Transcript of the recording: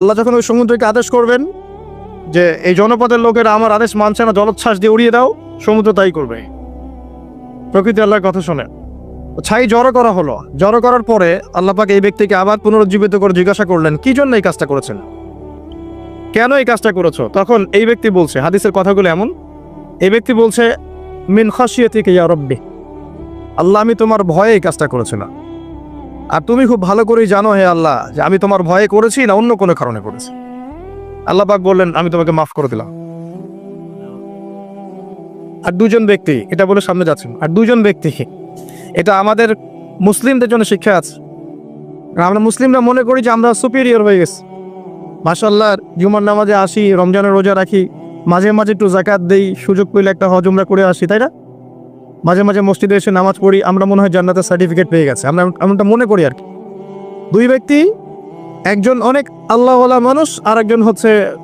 আল্লাহ যখন ওই সমুদ্রকে আদেশ করবেন যে এই জনপদের লোকেরা আমার আদেশ মানছে না, জলোচ্ছ্বাস দিয়ে উড়িয়ে দাও, সমুদ্র তাই করবে। প্রকৃতি আল্লাহর কথা শোনে। ছাই জড়ো করা হলো। জড়ো করার পরে আল্লাহ পাক এই ব্যক্তিকে আবার পুনরুজ্জীবিত করে জিজ্ঞাসা করলেন, কি জন্য এই কাজটা করেছেন, কেন এই কাজটা করেছো? তখন এই ব্যক্তি বলছে, হাদিসের কথাগুলো এমন, এই ব্যক্তি বলছে, মিন খাশিয়াতিকা ইয়া রাব্বি, আল্লাহ আমি তোমার ভয়ে এই কাজটা করেছিলাম। আর তুমি খুব ভালো করেই জানো হে আল্লাহ যে আমি তোমার ভয়ে করেছি না অন্য কোনো কারণে করেছি। আল্লাহ পাক বললেন, আমি তোমাকে মাফ করে দিলাম। আর দুজন ব্যক্তি, এটা বলে সামনে যাচ্ছেন, আর দুজন ব্যক্তি, এটা আমাদের মুসলিমদের জন্য শিক্ষা আছে। আমরা মুসলিমরা মনে করি যে আমরা সুপিরিয়র হয়ে গেছি, মাশাআল্লাহ জুমার নামাজে আসি, রমজানের রোজা রাখি, মাঝে মাঝে একটু জাকাত দেই, সুযোগ পেলে একটা হজ উমরা করে আসি, তাই না? মাঝে মাঝে মসজিদে এসে নামাজ পড়ি, আমরা মনে হয় জান্নাতের সার্টিফিকেট পেয়ে গেছে, আমরা এমনটা মনে করি আর কি। দুই ব্যক্তি, একজন অনেক আল্লাহওয়ালা মানুষ, আর একজন হচ্ছে